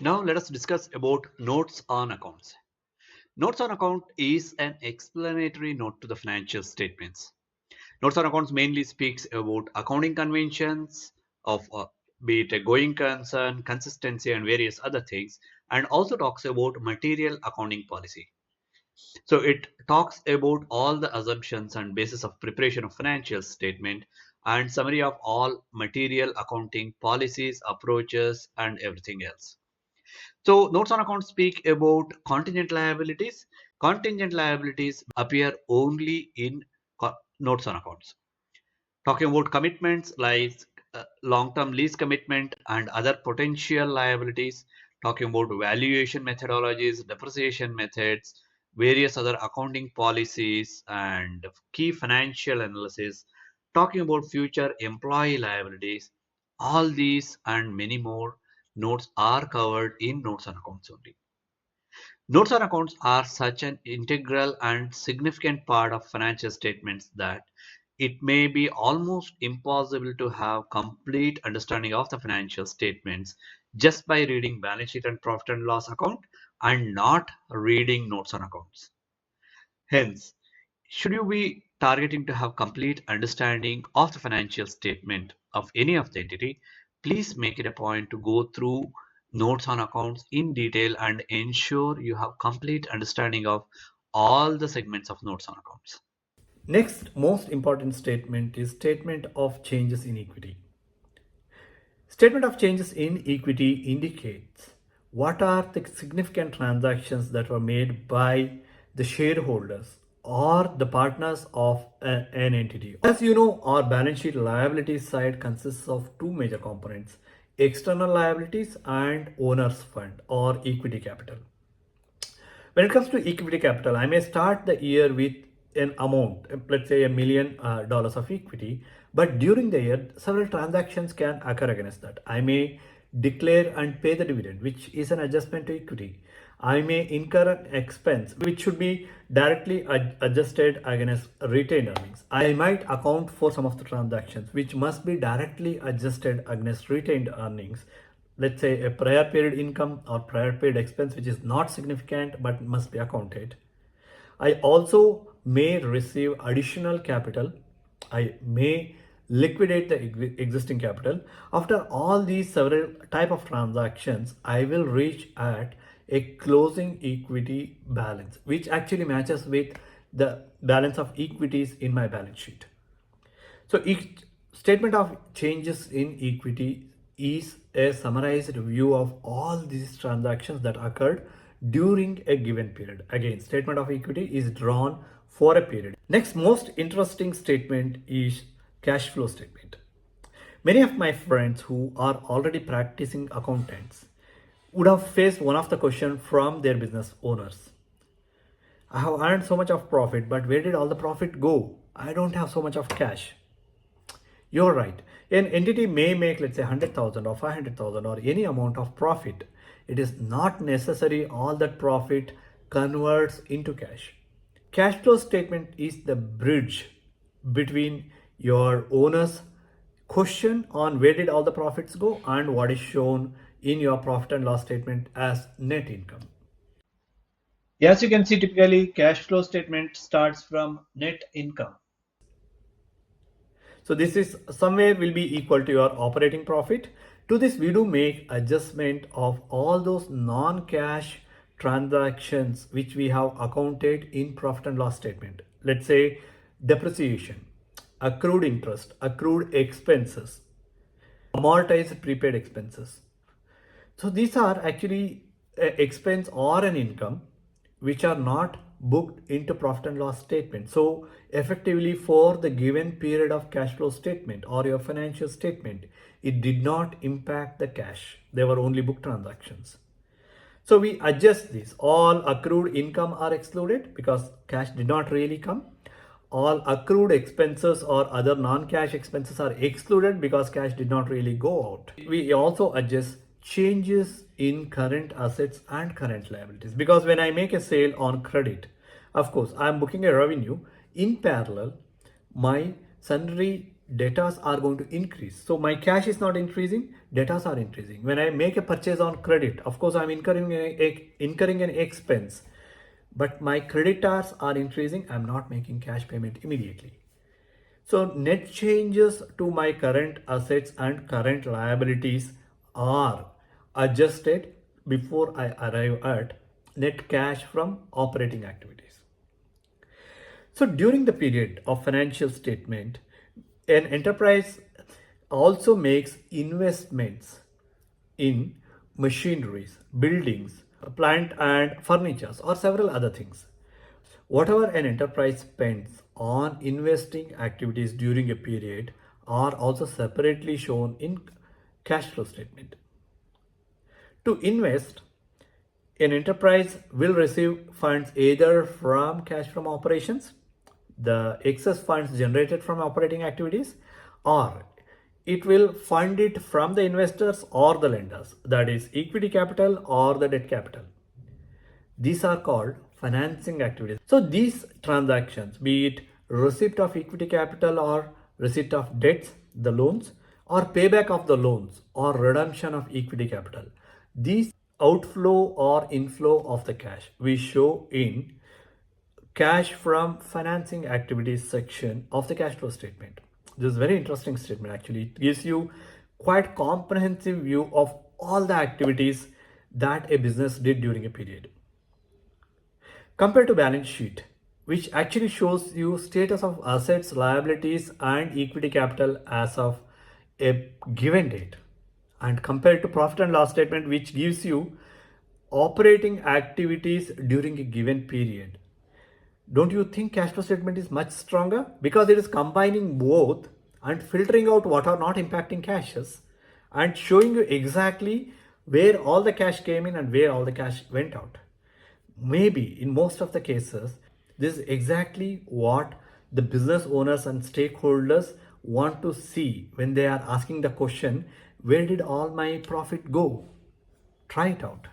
Now let us discuss about notes on accounts. Notes on account is an explanatory note to the financial statements. Notes on accounts mainly speaks about accounting conventions of be it a going concern, consistency, and various other things, and also talks about material accounting policy. So it talks about all the assumptions and basis of preparation of financial statement and summary of all material accounting policies, approaches, and everything else. So notes on account speak about contingent liabilities. Contingent liabilities appear only in notes on accounts. Talking about commitments like long-term lease commitment and other potential liabilities. Talking about valuation methodologies, depreciation methods, various other accounting policies, and key financial analysis. Talking about future employee liabilities. All these and many more notes are covered in notes on accounts only. Notes on accounts are such an integral and significant part of financial statements that it may be almost impossible to have complete understanding of the financial statements just by reading balance sheet and profit and loss account and not reading notes on accounts. Hence, should you be targeting to have complete understanding of the financial statement of any of the entity, please make it a point to go through notes on accounts in detail and ensure you have complete understanding of all the segments of notes on accounts. Next most important statement is statement of changes in equity. Statement of changes in equity indicates what are the significant transactions that were made by the shareholders or the partners of an entity. As you know, our balance sheet liabilities side consists of two major components: external liabilities and owner's fund or equity capital. When it comes to equity capital, I may start the year with an amount, let's say $1 million of equity, but during the year, several transactions can occur against that. I may declare and pay the dividend, which is an adjustment to equity. I may incur an expense, which should be directly adjusted against retained earnings. I might account for some of the transactions, which must be directly adjusted against retained earnings. Let's say a prior period income or prior period expense which is not significant but must be accounted. I also may receive additional capital. I may liquidate the existing capital. After all these several type of transactions, I will reach at a closing equity balance, which actually matches with the balance of equities in my balance sheet. So each statement of changes in equity is a summarized view of all these transactions that occurred during a given period. Again, statement of equity is drawn for a period. Next most interesting statement is cash flow statement. Many of my friends who are already practicing accountants would have faced one of the question from their business owners. I have earned so much of profit, but where did all the profit go? I don't have so much of cash. You're right. An entity may make, let's say, 100,000 or 500,000 or any amount of profit. It is not necessary all that profit converts into cash. Cash flow statement is the bridge between your owner's question on where did all the profits go and what is shown in your profit and loss statement as net income. As you can see, typically cash flow statement starts from net income. So this is somewhere will be equal to your operating profit. To this, we do make adjustment of all those non-cash transactions which we have accounted in profit and loss statement. Let's say depreciation, accrued interest, accrued expenses, amortized prepaid expenses. So these are actually expense or an income which are not booked into profit and loss statement. So effectively for the given period of cash flow statement or your financial statement, it did not impact the cash. They were only book transactions. So we adjust this. All accrued income are excluded because cash did not really come. All accrued expenses or other non-cash expenses are excluded because cash did not really go out. We also adjust changes in current assets and current liabilities because when I make a sale on credit, of course, I'm booking a revenue. In parallel, my sundry debtors are going to increase. So my cash is not increasing, debtors are increasing. When I make a purchase on credit, of course I'm incurring an expense, but my creditors are increasing. I'm not making cash payment immediately. So net changes to my current assets and current liabilities are adjusted before I arrive at net cash from operating activities. So during the period of financial statement, an enterprise also makes investments in machineries, buildings, plant and furnitures, or several other things. Whatever an enterprise spends on investing activities during a period are also separately shown in cash flow statement. To invest, an enterprise will receive funds either from cash from operations, the excess funds generated from operating activities, or it will fund it from the investors or the lenders, that is equity capital or the debt capital. These are called financing activities. So these transactions, be it receipt of equity capital or receipt of debts, the loans, or payback of the loans or redemption of equity capital, these outflow or inflow of the cash we show in cash from financing activities section of the cash flow statement. This is a very interesting statement actually. It gives you quite comprehensive view of all the activities that a business did during a period. Compared to balance sheet, which actually shows you status of assets, liabilities and equity capital as of a given date, and compared to profit and loss statement, which gives you operating activities during a given period. Don't you think cash flow statement is much stronger because it is combining both and filtering out what are not impacting cashes and showing you exactly where all the cash came in and where all the cash went out? Maybe in most of the cases, this is exactly what the business owners and stakeholders want to see when they are asking the question, where did all my profit go? Try it out.